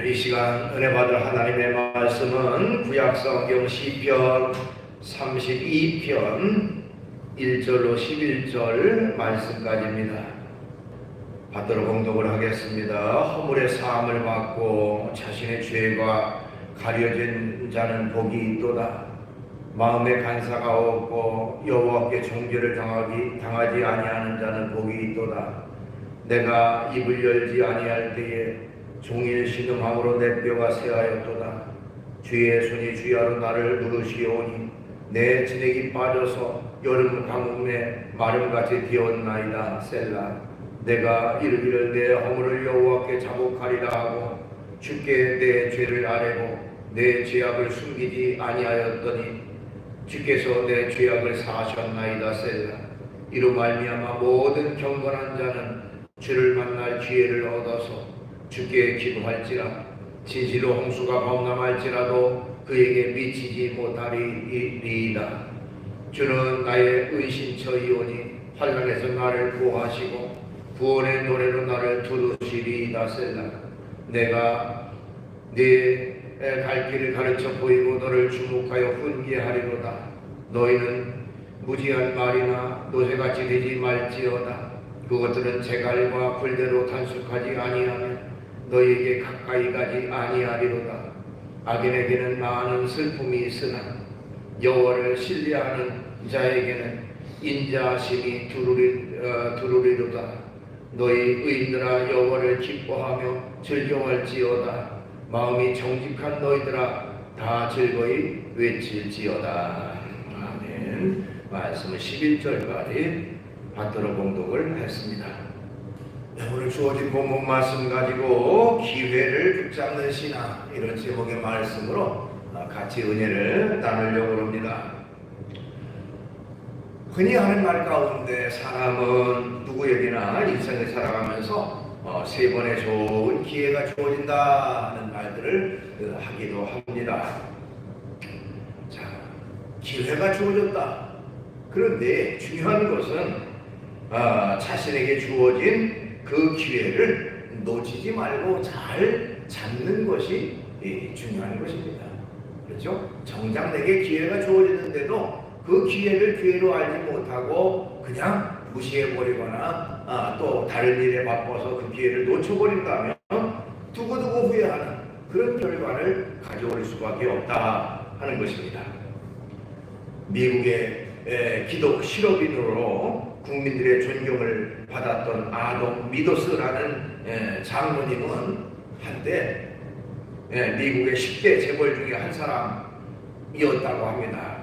이 시간 은혜 받을 하나님의 말씀은 구약성경 시편 32편 1절로 11절 말씀까지입니다. 받들어 봉독을 하겠습니다. 허물의 사함을 받고 자신의 죄가 가려진 자는 복이 있도다. 마음에 간사가 없고 여호와께 정죄를 당하지 아니하는 자는 복이 있도다. 내가 입을 열지 아니할 때에 종일 신음함으로 내 뼈가 쇠하였도다. 주의 손이 주야로 나를 누르시오니 내 진액이 빠져서 여름 가뭄에 마름같이 되었나이다. 셀라. 내가 이르기를 내 허물을 여호와께 자복하리라 하고 주께 내 죄를 아뢰고 내 죄악을 숨기지 아니하였더니 주께서 내 죄악을 사하셨나이다. 셀라. 이로 말미암아 모든 경건한 자는 주를 만날 기회를 얻어서 주께 기도할지라. 진실로 홍수가 범람할지라도 그에게 미치지 못하리이다. 주는 나의 은신처이오니 환난에서 나를 구하시고 구원의 노래로 나를 두르시리이다. 셀라. 내가 네 갈 길을 가르쳐 보이고 너를 주목하여 훈계하리로다. 너희는 무지한 말이나 노새같이 되지 말지어다. 그것들은 재갈과 불대로 단속하지 아니하며 너희에게 가까이 가지 아니하리로다. 악인에게는 많은 슬픔이 있으나 여호와를 신뢰하는 자에게는 인자심이 두루리로다. 너희 의인들아 여호와를 기뻐하며 즐겨할지어다. 마음이 정직한 너희들아 다 즐거이 외칠지어다. 아멘. 말씀은 11절까지 받들어 봉독을 했습니다. 오늘 주어진 본문 말씀 가지고 기회를 붙잡는 신앙, 이런 제목의 말씀으로 같이 은혜를 나누려고 합니다. 흔히 하는 말 가운데 사람은 누구에게나 인생을 살아가면서 세 번의 좋은 기회가 주어진다는 말들을 하기도 합니다. 자, 기회가 주어졌다. 그런데 중요한 것은 자신에게 주어진 그 기회를 놓치지 말고 잘 잡는 것이 중요한 것입니다. 그렇죠? 정작 내게 기회가 주어지는데도 그 기회를 기회로 알지 못하고 그냥 무시해버리거나 또 다른 일에 바빠서 그 기회를 놓쳐버린다면 두고두고 후회하는 그런 결과를 가져올 수밖에 없다 하는 것입니다. 미국의 기독 실업인으로 국민들의 존경을 받았던 아동 미도스라는 장로님은 한때 미국의 10대 재벌 중에 한 사람이었다고 합니다.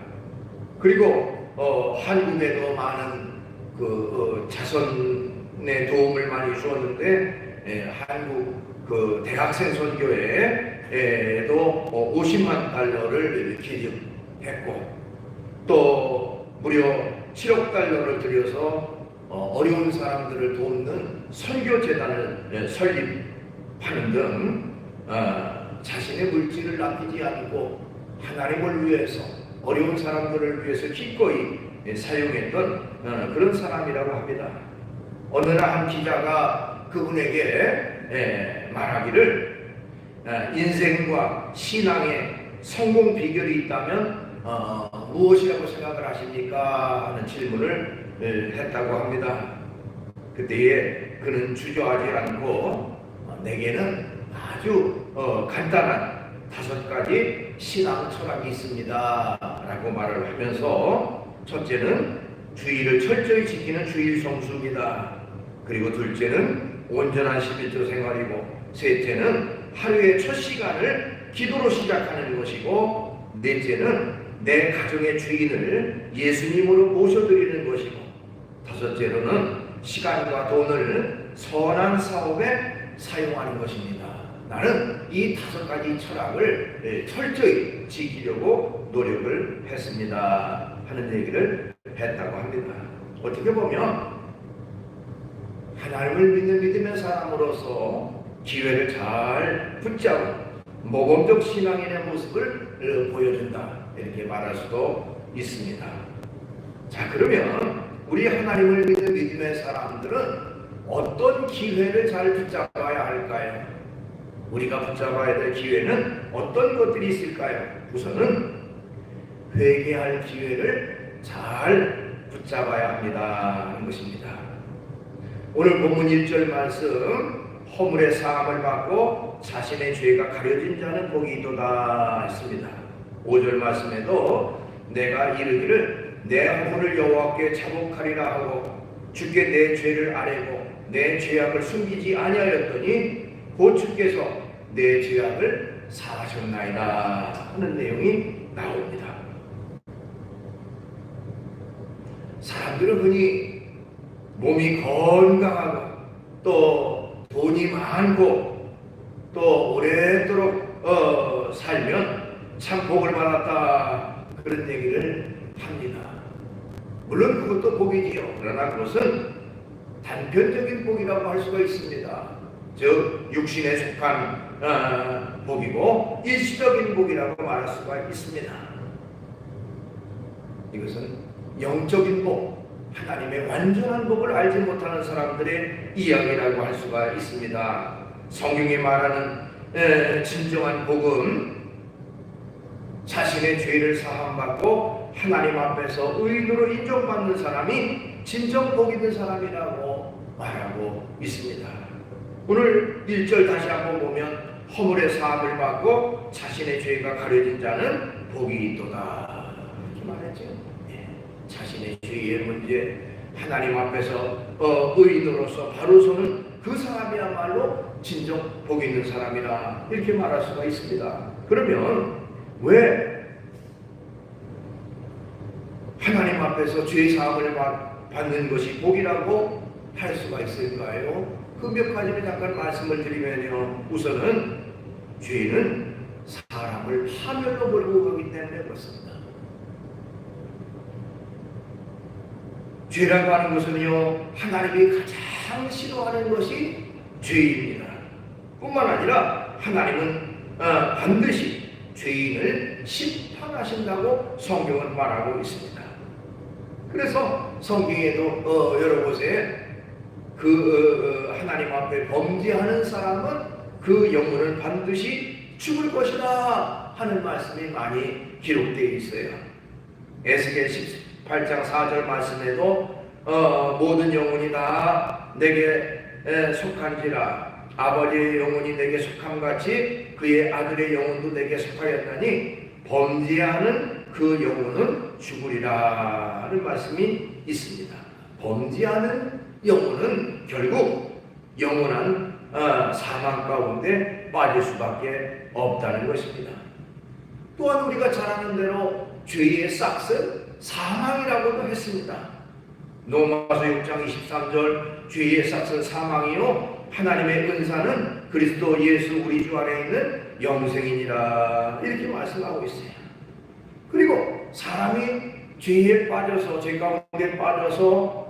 그리고 한국에도 많은 자선의 도움을 많이 주었는데 한국 대학생 선교회에도 50만 달러를 기증했고 또 무려 7억 달러를 들여서 어려운 사람들을 돕는 선교재단을 설립하는 등 자신의 물질을 아끼지 않고 하나님을 위해서 어려운 사람들을 위해서 기꺼이 사용했던 그런 사람이라고 합니다. 어느 날 한 기자가 그분에게 말하기를 인생과 신앙의 성공 비결이 있다면 무엇이라고 생각을 하십니까? 하는 질문을 했다고 합니다. 그때에 그는 주저하지 않고 내게는 아주 간단한 5가지 신앙 철학이 있습니다 라고 말을 하면서, 첫째는 주의를 철저히 지키는 주일 성수입니다. 그리고 둘째는 온전한 11조 생활이고, 셋째는 하루의 첫 시간을 기도로 시작하는 것이고, 넷째는 내 가정의 주인을 예수님으로 모셔드리는 것이고, 다섯째로는 시간과 돈을 선한 사업에 사용하는 것입니다. 나는 이 5가지 철학을 철저히 지키려고 노력을 했습니다 하는 얘기를 했다고 합니다. 어떻게 보면 하나님을 믿는 믿음의 사람으로서 기회를 잘 붙잡은 모범적 신앙인의 모습을 보여준다, 이렇게 말할 수도 있습니다. 자, 그러면 우리 하나님을 믿는 믿음의 사람들은 어떤 기회를 잘 붙잡아야 할까요? 우리가 붙잡아야 될 기회는 어떤 것들이 있을까요? 우선은 회개할 기회를 잘 붙잡아야 합니다 하는 것입니다. 오늘 본문 1절 말씀, 허물의 사함을 받고 자신의 죄가 가려진 자는 복이 있도다 했습니다. 5절 말씀에도 내가 이르기를 내 허물을 여호와께 자복하리라 하고 주께 내 죄를 아뢰고 내 죄악을 숨기지 아니하였더니 곧 주께서 내 죄악을 사하셨나이다 하는 내용이 나옵니다. 사람들은 흔히 몸이 건강하고 또 돈이 많고 또 오래도록 살면 참 복을 받았다 그런 얘기를 합니다. 물론 그것도 복이지요. 그러나 그것은 단편적인 복이라고 할 수가 있습니다. 즉 육신에 속한 복이고 일시적인 복이라고 말할 수가 있습니다. 이것은 영적인 복, 하나님의 완전한 복을 알지 못하는 사람들의 이야기라고 할 수가 있습니다. 성경이 말하는 진정한 복은 자신의 죄를 사함받고 하나님 앞에서 의인으로 인정받는 사람이 진정 복 있는 사람이라고 말하고 있습니다. 오늘 1절 다시 한번 보면 허물의 사함을 받고 자신의 죄가 가려진 자는 복이 있도다 이렇게 말했죠. 자신의 죄의 문제, 하나님 앞에서 의인으로서 바로 서는 그 사람이야말로 진정 복 있는 사람이라 이렇게 말할 수가 있습니다. 그러면 왜 하나님 앞에서 죄 사함을 받는 것이 복이라고 할 수가 있을까요? 그 몇 가지를 잠깐 말씀을 드리면요. 우선은 죄는 사람을 파멸로 몰고 가기 때문에 그렇습니다. 죄라고 하는 것은요, 하나님이 가장 싫어하는 것이 죄입니다. 뿐만 아니라 하나님은 반드시 죄인을 심판하신다고 성경은 말하고 있습니다. 그래서 성경에도 여러 곳에 하나님 앞에 범죄하는 사람은 그 영혼은 반드시 죽을 것이다 하는 말씀이 많이 기록되어 있어요. 에스겔 18장 4절 말씀에도 모든 영혼이 다 내게 속한지라 아버지의 영혼이 내게 속함같이 그의 아들의 영혼도 내게 속하였나니 범죄하는 그 영혼은 죽으리라 하는 말씀이 있습니다. 범죄하는 영혼은 결국 영원한 사망 가운데 빠질 수밖에 없다는 것입니다. 또한 우리가 잘 아는 대로 죄의 싹은 사망이라고도 했습니다. 로마서 6장 23절 죄의 싹은 사망이요 하나님의 은사는 그리스도 예수 우리 주 안에 있는 영생이니라 이렇게 말씀하고 있어요. 그리고 사람이 죄에 빠져서 죄 가운데 빠져서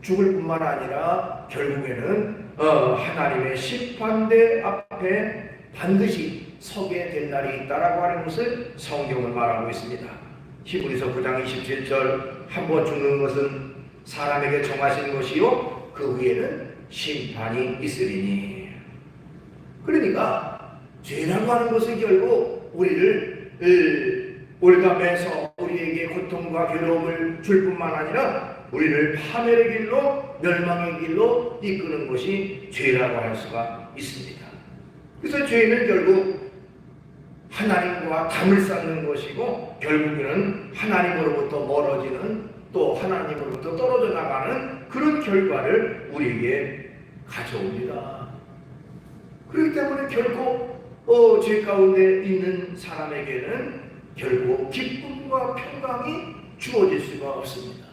죽을 뿐만 아니라 결국에는 하나님의 심판대 앞에 반드시 서게 될 날이 있다라고 하는 것을 성경은 말하고 있습니다. 히브리서 9장 27절 한번 죽는 것은 사람에게 정하신 것이요 그 후에는 심판이 있으리니. 그러니까 죄라고 하는 것은 결국 우리를 올가매서 우리에게 고통과 괴로움을 줄 뿐만 아니라 우리를 파멸의 길로 멸망의 길로 이끄는 것이 죄라고 할 수가 있습니다. 그래서 죄는 결국 하나님과 담을 쌓는 것이고 결국에는 하나님으로부터 멀어지는 또 하나님으로부터 떨어져 나가는 그런 결과를 우리에게 가져옵니다. 그렇기 때문에 결국 죄 가운데 있는 사람에게는 결국 기쁨과 평강이 주어질 수가 없습니다.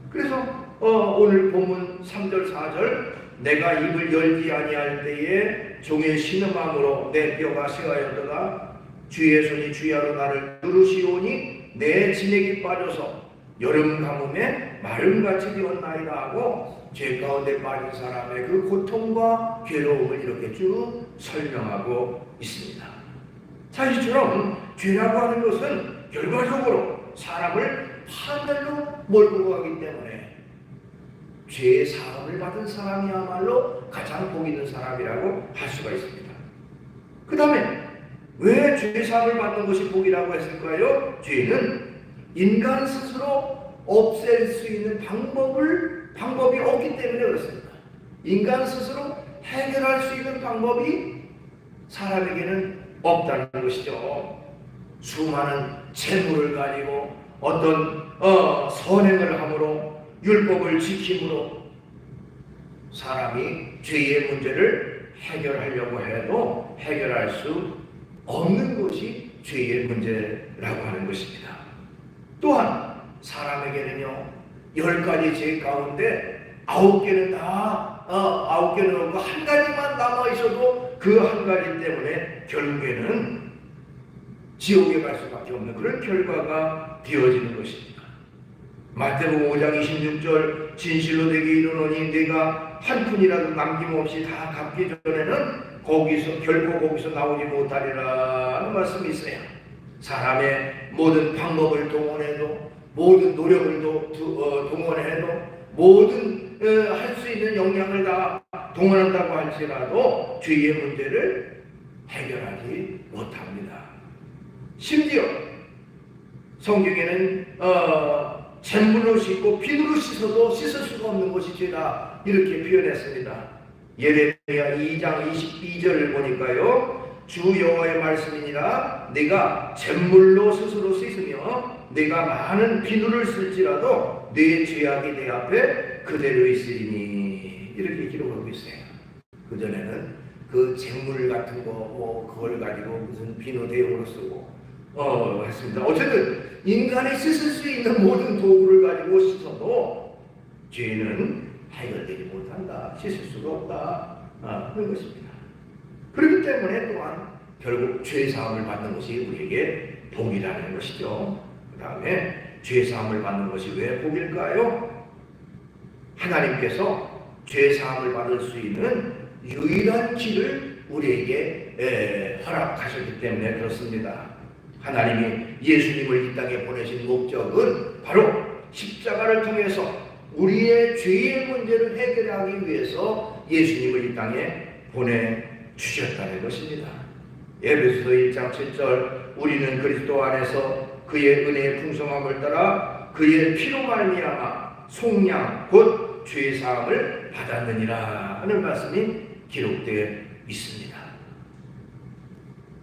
그래서 오늘 본문 3절 4절 내가 입을 열지 아니할 때에 종의 신음함으로 내 뼈가 쇠하였다가 주의 손이 주야로 나를 누르시오니 내 진액이 빠져서 여름 가뭄에 마름같이 되었나이다 하고 죄 가운데 빠진 사람의 그 고통과 괴로움을 이렇게 쭉 설명하고 있습니다. 자, 이처럼 죄라고 하는 것은 결과적으로 사람을 파멸로 몰고 가기 때문에 죄 사함을 받은 사람이야말로 가장 복 있는 사람이라고 할 수가 있습니다. 그 다음에 왜 죄 사함을 받는 것이 복이라고 했을까요? 죄는 인간 스스로 없앨 수 있는 방법이 없기 때문에 그렇습니다. 인간 스스로 해결할 수 있는 방법이 사람에게는 없다는 것이죠. 수많은 재물을 가지고 어떤 선행을 함으로 율법을 지킴으로 사람이 죄의 문제를 해결하려고 해도 해결할 수 없는 것이 죄의 문제라고 하는 것입니다. 또한 사람에게는요 10가지 죄 가운데 9개는 다 9개는 없고 한 가지만 남아 있어도 그 한 가지 때문에 결국에는 지옥에 갈 수밖에 없는 그런 결과가 되어지는 것입니다. 마태복음 5장 26절 진실로 내게 이르노니 네가 한 푼이라도 남김없이 다 갚기 전에는 결코 거기서 나오지 못하리라 하는 말씀이 있어요. 사람의 모든 방법을 동원해도 모든 노력을 동원해도 모든 할 수 있는 역량을 다 동원한다고 할지라도 죄의 문제를 해결하지 못합니다. 심지어 성경에는 잿물로 씻고 비누로 씻어도 씻을 수가 없는 것이 죄다 이렇게 표현했습니다. 예레미야 2장 22절을 보니까요 주 여호와의 말씀이니라 내가 잿물로 스스로 씻으며 내가 많은 비누를 쓸지라도 내 죄악이 내 앞에 그대로 있으리니 이렇게 기록하고 있어요. 그전에는 그 잿물 같은 거 그걸 가지고 무슨 비누 대용으로 쓰고 했습니다. 어쨌든 인간이 씻을 수 있는 모든 도구를 가지고 씻어도 죄는 해결되지 못한다. 씻을 수가 없다. 그런 것입니다. 그렇기 때문에 또한 결국 죄사함을 받는 것이 우리에게 복이라는 것이죠. 그 다음에 죄사함을 받는 것이 왜 복일까요? 하나님께서 죄사함을 받을 수 있는 유일한 길을 우리에게 허락하셨기 때문에 그렇습니다. 하나님이 예수님을 이 땅에 보내신 목적은 바로 십자가를 통해서 우리의 죄의 문제를 해결하기 위해서 예수님을 이 땅에 보내주셨다는 것입니다. 에베소서 1장 7절 우리는 그리스도 안에서 그의 은혜의 풍성함을 따라 그의 피로 말미암아 속량 곧 죄사함을 받았느니라 하는 말씀이 기록되어 있습니다.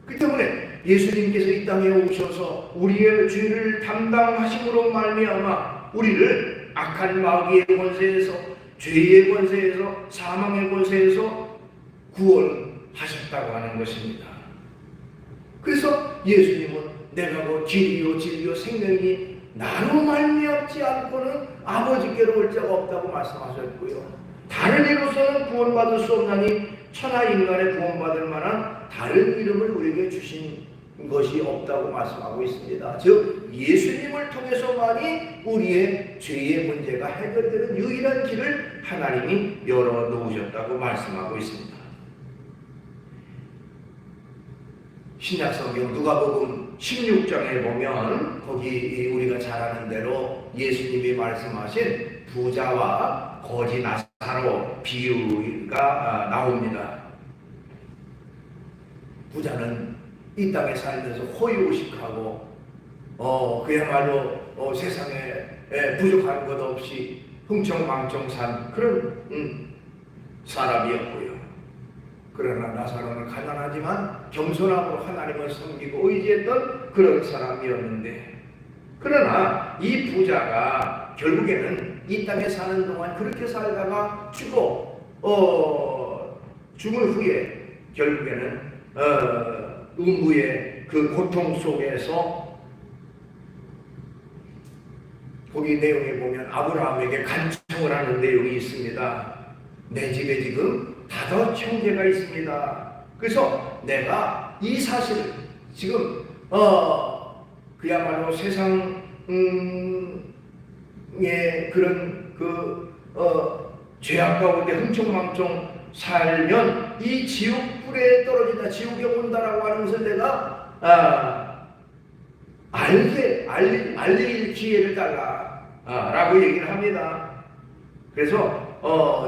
그 때문에 예수님께서 이 땅에 오셔서 우리의 죄를 담당하심으로 말미암아 우리를 악한 마귀의 권세에서 죄의 권세에서 사망의 권세에서 구원하셨다고 하는 것입니다. 그래서 예수님은 내가 뭐 진리요 생명이 나로 말미암지 않고는 아버지께로 올 자가 없다고 말씀하셨고요. 다른 이로서는 구원받을 수 없나니 천하 인간의 구원받을 만한 다른 이름을 우리에게 주신 것이 없다고 말씀하고 있습니다. 즉 예수님을 통해서만이 우리의 죄의 문제가 해결되는 유일한 길을 하나님이 열어놓으셨다고 말씀하고 있습니다. 신약성경 누가복음 16장에 보면 거기 우리가 잘 아는 대로 예수님이 말씀하신 부자와 거지 나사로 비유가 나옵니다. 부자는 이 땅에 살면서 호의호식하고 그야말로 세상에 부족한 것 없이 흥청망청 산 그런 사람이었고요. 그러나 나사로는 가난하지만 겸손함으로 하나님을 섬기고 의지했던 그런 사람이었는데, 그러나 이 부자가 결국에는 이 땅에 사는 동안 그렇게 살다가 죽은 후에 결국에는 음부의 그 고통 속에서 거기 내용에 보면 아브라함에게 간청을 하는 내용이 있습니다. 내 집에 지금 5 형제가 있습니다. 그래서 내가 이 사실을 지금 그야말로 세상의 그런 죄악 가운데 흥청망청 살면 이 지옥불에 떨어진다, 지옥에 온다라고 하는 것을 내가 알릴 기회를 달라 라고 얘기를 합니다. 그래서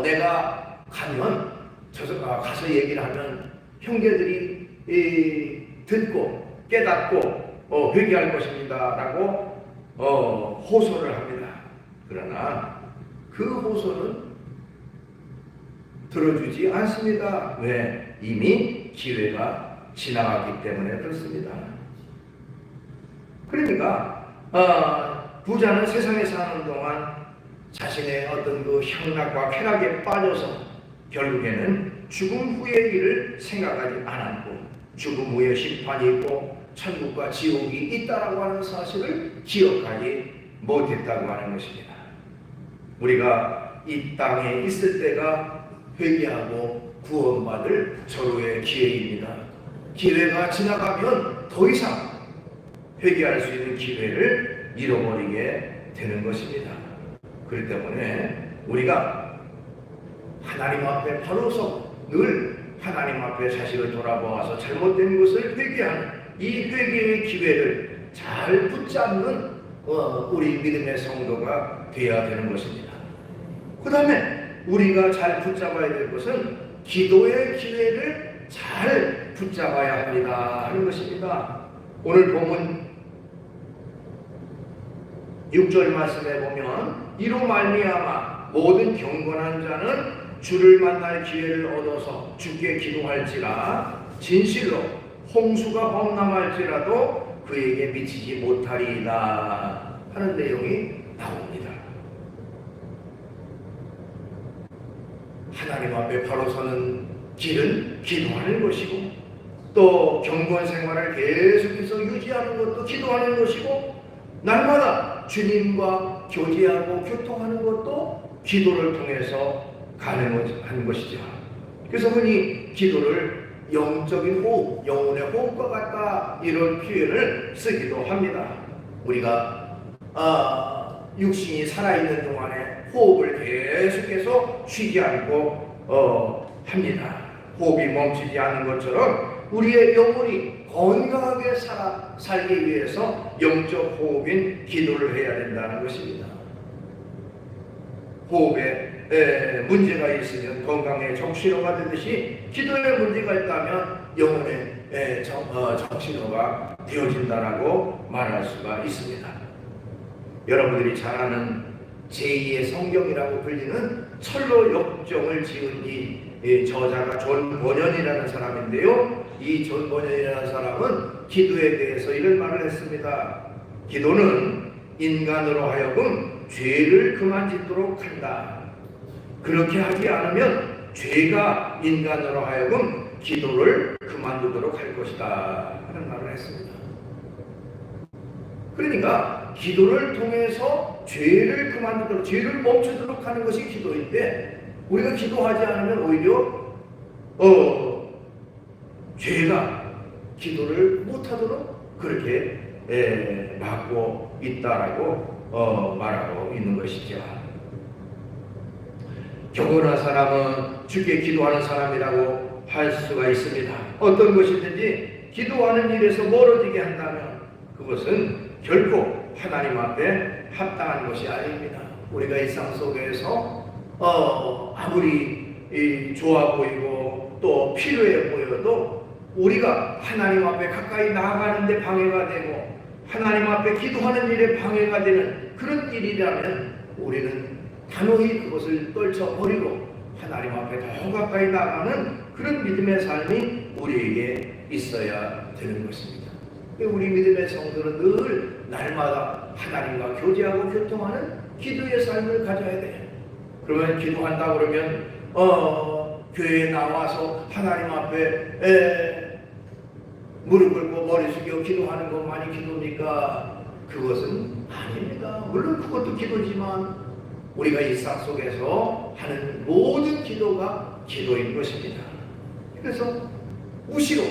내가 가면 가서 얘기를 하면 형제들이 듣고 깨닫고 회개할 것입니다 라고 호소를 합니다. 그러나 그 호소는 들어주지 않습니다. 왜? 이미 기회가 지나갔기 때문에 그렇습니다. 그러니까 부자는 세상에 사는 동안 자신의 어떤 그 향락과 쾌락에 빠져서 결국에는 죽음 후의 일을 생각하지 않았고 죽음 후에 심판이 있고 천국과 지옥이 있다라고 하는 사실을 기억하지 못했다고 하는 것입니다. 우리가 이 땅에 있을 때가 회개하고 구원받을 절호의 기회입니다. 기회가 지나가면 더 이상 회개할 수 있는 기회를 잃어버리게 되는 것입니다. 그렇기 때문에 우리가 하나님 앞에 바로서 늘 하나님 앞에 자신을 돌아보아서 잘못된 것을 회개하는 이 회개의 기회를 잘 붙잡는 우리 믿음의 성도가 되어야 되는 것입니다. 그 다음에 우리가 잘 붙잡아야 될 것은 기도의 기회를 잘 붙잡아야 합니다 하는 것입니다. 오늘 본문 6절 말씀에 보면 이로 말미암아 모든 경건한 자는 주를 만날 기회를 얻어서 주께 기도할지라 진실로 홍수가 범람할지라도 그에게 미치지 못하리이다 하는 내용이 나옵니다. 하나님 앞에 바로 서는 길은 기도하는 것이고 또 경건 생활을 계속해서 유지하는 것도 기도하는 것이고 날마다 주님과 교제하고 교통하는 것도 기도를 통해서 가능한 것이죠. 그래서 흔히 기도를 영적인 호흡, 영혼의 호흡과 같다 이런 표현을 쓰기도 합니다. 우리가 육신이 살아있는 동안에 호흡을 계속해서 쉬지 않고 합니다. 호흡이 멈추지 않는 것처럼 우리의 영혼이 건강하게 살기 위해서 영적 호흡인 기도를 해야 된다는 것입니다. 호흡에 문제가 있으면 건강에 정신호가 되듯이 기도에 문제가 있다면 영혼에 정신호가 되어진다라고 말할 수가 있습니다. 여러분들이 잘 아는 제2의 성경이라고 불리는 철로 역정을 지은 이 저자가 존 버년이라는 사람인데요. 이 존 버년이라는 사람은 기도에 대해서 이런 말을 했습니다. 기도는 인간으로 하여금 죄를 그만짓도록 한다. 그렇게 하지 않으면 죄가 인간으로 하여금 기도를 그만두도록 할 것이다 하는 말을 했습니다. 그러니까 기도를 통해서 죄를 그만두도록, 죄를 멈추도록 하는 것이 기도인데 우리가 기도하지 않으면 오히려 죄가 기도를 못하도록 그렇게 막고 있다라고 말하고 있는 것이죠. 경건한 사람은 주께 기도하는 사람이라고 할 수가 있습니다. 어떤 것이든지 기도하는 일에서 멀어지게 한다면 그것은 결코 하나님 앞에 합당한 것이 아닙니다. 우리가 일상 속에서 아무리 좋아 보이고 또 필요해 보여도 우리가 하나님 앞에 가까이 나아가는 데 방해가 되고 하나님 앞에 기도하는 일에 방해가 되는 그런 일이라면 우리는 단호히 그것을 떨쳐버리고 하나님 앞에 더 가까이 나가는 그런 믿음의 삶이 우리에게 있어야 되는 것입니다. 우리 믿음의 성도는 늘 날마다 하나님과 교제하고 교통하는 기도의 삶을 가져야 돼요. 그러면 기도한다 그러면 교회에 나와서 하나님 앞에 무릎 꿇고 머리 숙여 기도하는 것만이 기도입니까? 그것은 아닙니다. 물론 그것도 기도지만 우리가 일상 속에서 하는 모든 기도가 기도인 것입니다. 그래서 무시로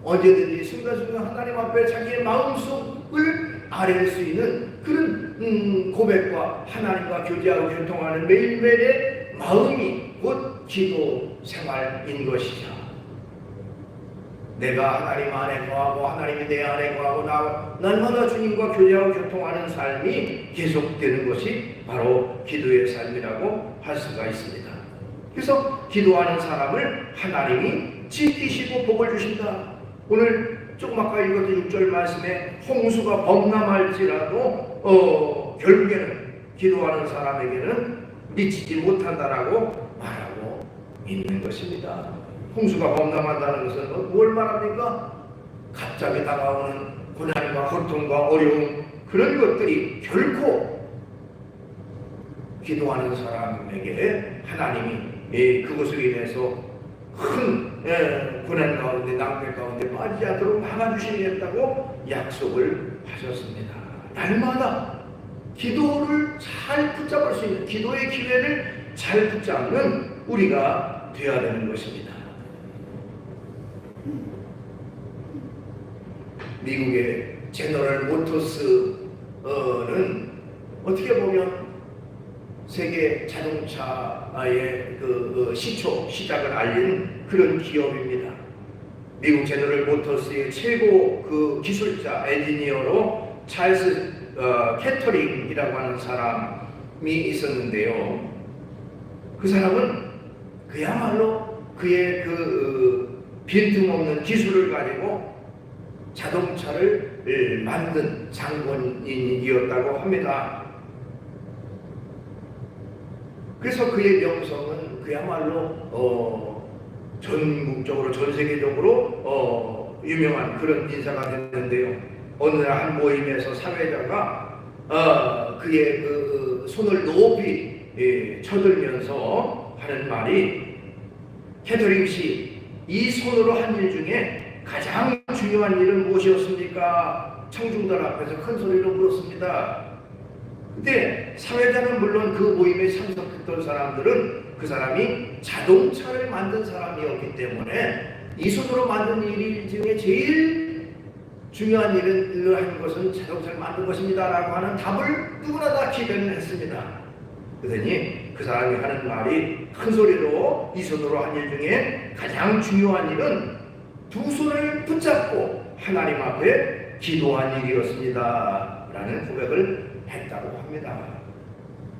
언제든지 순간순간 하나님 앞에 자기의 마음속을 아뢰일 수 있는 그런 고백과 하나님과 교제하고 교통하는 매일매일의 마음이 곧 기도 생활인 것이죠. 내가 하나님 안에 거하고 하나님이 내 안에 거하고 날마다 주님과 교제하고 교통하는 삶이 계속되는 것이 바로 기도의 삶이라고 할 수가 있습니다. 그래서 기도하는 사람을 하나님이 지키시고 복을 주신다. 오늘 조금 아까 읽었던 6절 말씀에 홍수가 범람할지라도 결국에는 기도하는 사람에게는 미치지 못한다라고 말하고 있는 것입니다. 홍수가 범람한다는 것은 뭘 말합니까? 갑자기 다가오는 고난과 고통과 어려움, 그런 것들이 결코 기도하는 사람에게 하나님이 그것으로 인해서 큰 고난 가운데 낭패 가운데 빠지지 않도록 막아주시겠다고 약속을 하셨습니다. 날마다 기도를 잘 붙잡을 수 있는, 기도의 기회를 잘 붙잡는 우리가 되어야 되는 것입니다. 미국의 제너럴 모터스는 어떻게 보면 세계 자동차의 시작을 알린 그런 기업입니다. 미국 제너럴 모터스의 최고 기술자 엔지니어로 찰스 캐터링이라고 하는 사람이 있었는데요. 그 사람은 그야말로 그의 빈틈없는 기술을 가지고 자동차를 만든 장본인이었다고 합니다. 그래서 그의 명성은 그야말로 전국적으로 전 세계적으로 유명한 그런 인사가 됐는데요. 어느 날 한 모임에서 사회자가 그의 손을 높이 쳐들면서 하는 말이, 캐터링 씨, 이 손으로 한 일 중에 가장 중요한 일은 무엇이었습니까? 청중들 앞에서 큰 소리로 물었습니다. 근데 사회자는 물론 그 모임에 참석했던 사람들은 그 사람이 자동차를 만든 사람이었기 때문에 이 손으로 만든 일 중에 제일 중요한 일을 하는 것은 자동차를 만든 것입니다 라고 하는 답을 누구나 다 기대는 했습니다. 그러더니 그 사람이 하는 말이 큰 소리로 이 손으로 한 일 중에 가장 중요한 일은 두 손을 붙잡고 하나님 앞에 기도한 일이었습니다 라는 고백을 했다고 합니다.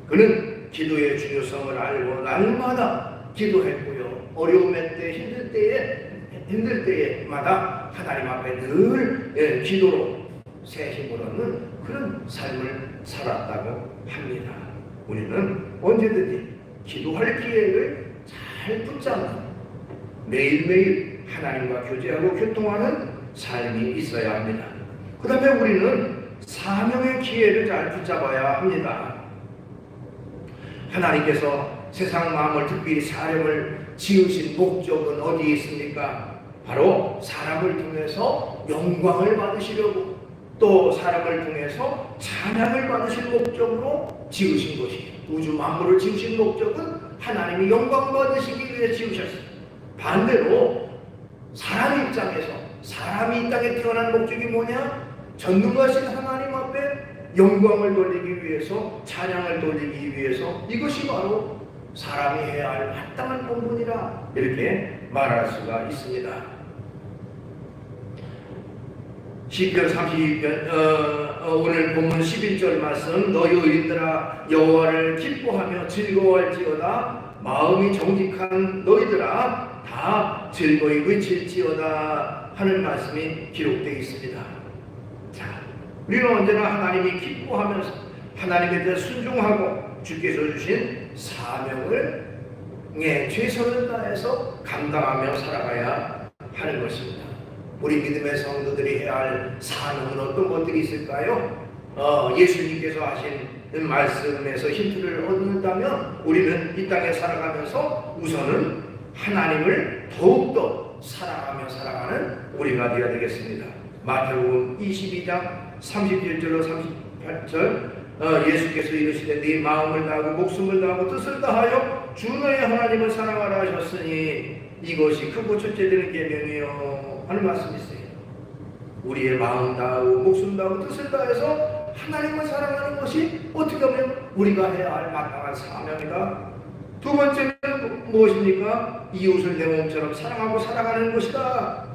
그는 기도의 중요성을 알고 날마다 기도했고요. 어려움의 때, 힘들 때마다 하나님 앞에 늘 기도로 새 힘을 얻는 그런 삶을 살았다고 합니다. 우리는 언제든지 기도할 기회를 잘 붙잡는, 매일매일 하나님과 교제하고 교통하는 삶이 있어야 합니다. 그 다음에 우리는 사명의 기회를 잘 붙잡아야 합니다. 하나님께서 세상 마음을 특별히 사람을 지으신 목적은 어디에 있습니까? 바로 사람을 통해서 영광을 받으시려고, 또 사람을 통해서 찬양을 받으실 목적으로 지으신 것이에요. 우주 만물을 지으신 목적은 하나님이 영광 받으시기 위해 지으셨어요. 반대로 사람 입장에서 사람이 이 땅에 태어난 목적이 뭐냐? 전능하신 하나님 앞에 영광을 돌리기 위해서, 찬양을 돌리기 위해서, 이것이 바로 사람이 해야 할 마땅한 본분이라 이렇게 말할 수가 있습니다. 시편 32편 오늘 본문 11절 말씀, 너희 의인들아 여호와를 기뻐하며 즐거워할지어다, 마음이 정직한 너희들아 다 즐거이 외칠지어다 하는 말씀이 기록되어 있습니다. 자, 우리는 언제나 하나님이 기뻐하면서 하나님에 대해 순종하고 주께서 주신 사명을 최선을 다해서 감당하며 살아가야 하는 것입니다. 우리 믿음의 성도들이 해야 할 사명은 어떤 것들이 있을까요? 예수님께서 하신 말씀에서 힌트를 얻는다면 우리는 이 땅에 살아가면서 우선은 하나님을 더욱더 사랑하며 살아가는 우리가 되어야 되겠습니다. 마태복음 22장 31절로 38절 예수께서 이르시되 네 마음을 다하고 목숨을 다하고 뜻을 다하여 주 너의 하나님을 사랑하라 하셨으니 이것이 크고 첫째 되는 계명이요 하는 말씀이 있어요. 우리의 마음 다하고 목숨 다하고 뜻을 다해서 하나님을 사랑하는 것이 어떻게 보면 우리가 해야 할 마땅한 사명이다. 두 번째는 무엇입니까? 이웃을 내 몸처럼 사랑하고 살아가는 것이다.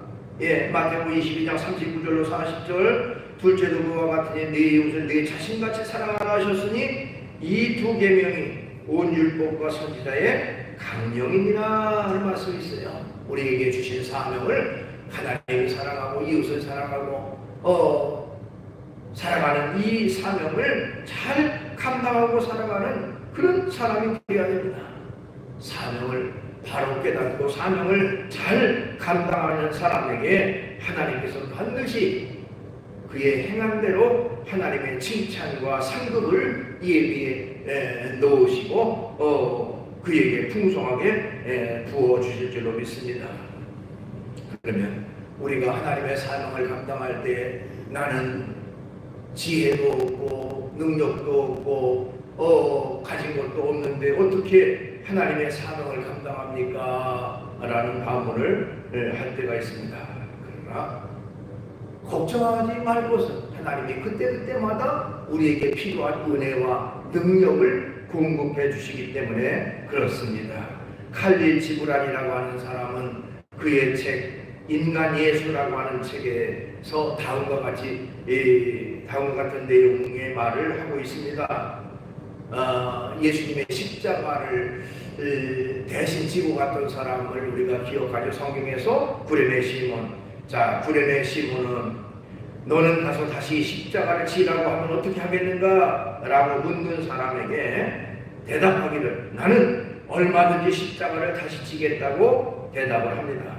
마태복음 22장 39절로 40절 둘째도 그와 같으니 네 이웃을 네 자신같이 사랑하라 하셨으니 이 두 계명이 온 율법과 선지자의 강령이니라 하는 말씀이 있어요. 우리에게 주신 사명을 하나님을 사랑하고 이웃을 사랑하고 살아가는 이 사명을 잘 감당하고 살아가는 그런 사람이 되어야 됩니다. 사명을 바로 깨닫고 사명을 잘 감당하는 사람에게 하나님께서 반드시 그의 행한 대로 하나님의 칭찬과 상급을 예비에 넣으시고 그에게 풍성하게 부어주실 줄로 믿습니다. 그러면 우리가 하나님의 사명을 감당할 때 나는 지혜도 없고 능력도 없고 가진 것도 없는데 어떻게 하나님의 사명을 감당합니까? 라는 반문을 할 때가 있습니다. 그러나 걱정하지 말 것은 하나님이 그때그때마다 우리에게 필요한 은혜와 능력을 공급해 주시기 때문에 그렇습니다. 칼릴 지브란이라고 하는 사람은 그의 책 인간 예수라고 하는 책에서 다음과 같은 내용의 말을 하고 있습니다. 예수님의 십자가를 대신 지고 갔던 사람을 우리가 기억하죠. 성경에서 구레네 시몬. 자, 구레네 시몬은 너는 가서 다시 십자가를 지라고 하면 어떻게 하겠는가? 라고 묻는 사람에게 대답하기를 나는 얼마든지 십자가를 다시 지겠다고 대답을 합니다.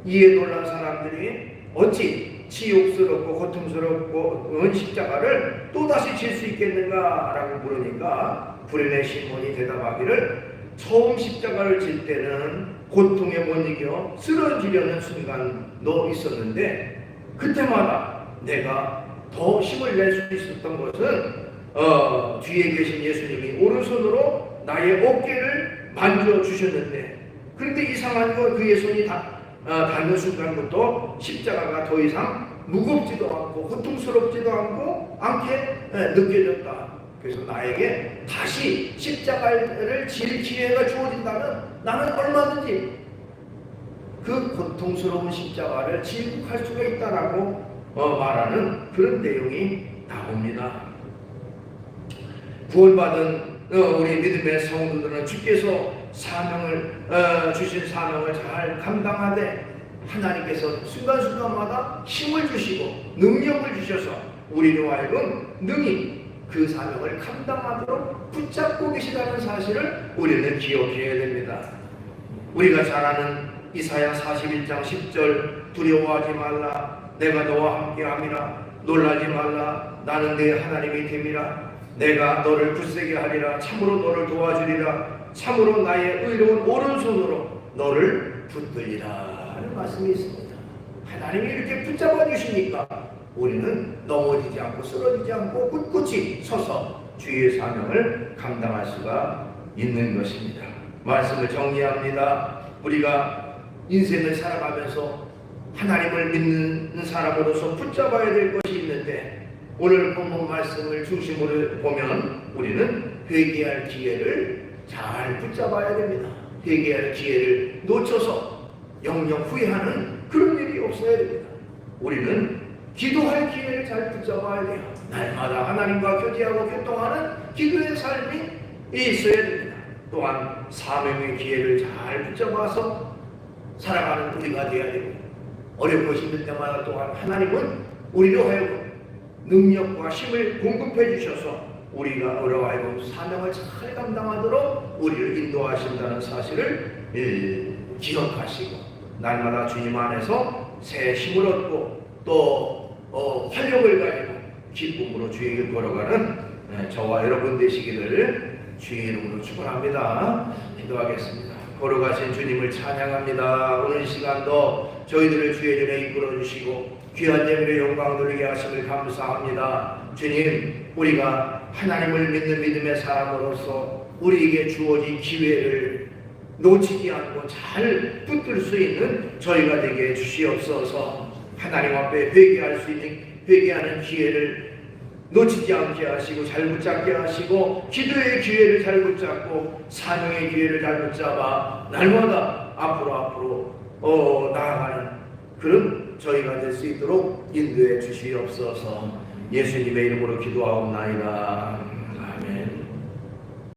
이에 놀란 사람들이 어찌 치욕스럽고 고통스럽고 십자가를 또다시 질 수 있겠는가? 라고 물으니까 구레네 시몬이 대답하기를 처음 십자가를 질 때는 고통에 못 이겨 쓰러지려는 순간도 있었는데 그때마다 내가 더 힘을 낼 수 있었던 것은 뒤에 계신 예수님이 오른손으로 나의 어깨를 만져주셨는데 그런데 이상한 건 그의 손이 닿는 순간부터 십자가가 더 이상 무겁지도 않고 고통스럽지도 않게 느껴졌다. 그래서 나에게 다시 십자가를 질 기회가 주어진다면 나는 얼마든지 그 고통스러운 십자가를 지고 갈 수가 있다라고 말하는 그런 내용이 나옵니다. 구원받은 우리 믿음의 성도들은 주께서 주신 사명을 잘 감당하되 하나님께서 순간순간마다 힘을 주시고 능력을 주셔서 우리로 하여금 능히 그 사명을 감당하도록 붙잡고 계시다는 사실을 우리는 기억해야 됩니다. 우리가 잘 아는 이사야 41장 10절 두려워하지 말라 내가 너와 함께함이라 놀라지 말라 나는 네 하나님이 됨이라 내가 너를 굳세게 하리라 참으로 너를 도와주리라 참으로 나의 의로운 오른손으로 너를 붙들리라 하는 말씀이 있습니다. 하나님이 이렇게 붙잡아 주시니까 우리는 넘어지지 않고 쓰러지지 않고 꿋꿋이 서서 주의 사명을 감당할 수가 있는 것입니다. 말씀을 정리합니다. 우리가 인생을 살아가면서 하나님을 믿는 사람으로서 붙잡아야 될 것이 있는데 오늘 본문 말씀을 중심으로 보면 우리는 회개할 기회를 잘 붙잡아야 됩니다. 회개할 기회를 놓쳐서 영영 후회하는 그런 일이 없어야 됩니다. 우리는 기도할 기회를 잘 붙잡아야 돼요. 날마다 하나님과 교제하고 교통하는 기도의 삶이 있어야 됩니다. 또한 사명의 기회를 잘 붙잡아서 살아가는 우리가 되어야 되고 어렵고 힘들 때마다 또한 하나님은 우리로 하여금 능력과 힘을 공급해 주셔서 우리가 어려워하여금 사명을 잘 감당하도록 우리를 인도하신다는 사실을 기억하시고 날마다 주님 안에서 새 힘을 얻고 또 활력을 가지고 기쁨으로 주의 길 걸어가는 저와 여러분 되시기를 주의 이름으로 축원합니다. 기도하겠습니다. 걸어가신 주님을 찬양합니다. 오늘 시간도 저희들을 주의 전에 이끌어 주시고 귀한 예물의 영광 누리게 하심을 감사합니다. 주님, 우리가 하나님을 믿는 믿음의 사람으로서 우리에게 주어진 기회를 놓치지 않고 잘 붙들 수 있는 저희가 되게 주시옵소서. 하나님 앞에 회개하는 기회를 놓치지 않게 하시고 잘 붙잡게 하시고 기도의 기회를 잘 붙잡고 사명의 기회를 잘 붙잡아 날마다 앞으로 나아가는 그런 저희가 될 수 있도록 인도해 주시옵소서. 예수님의 이름으로 기도하옵나이다.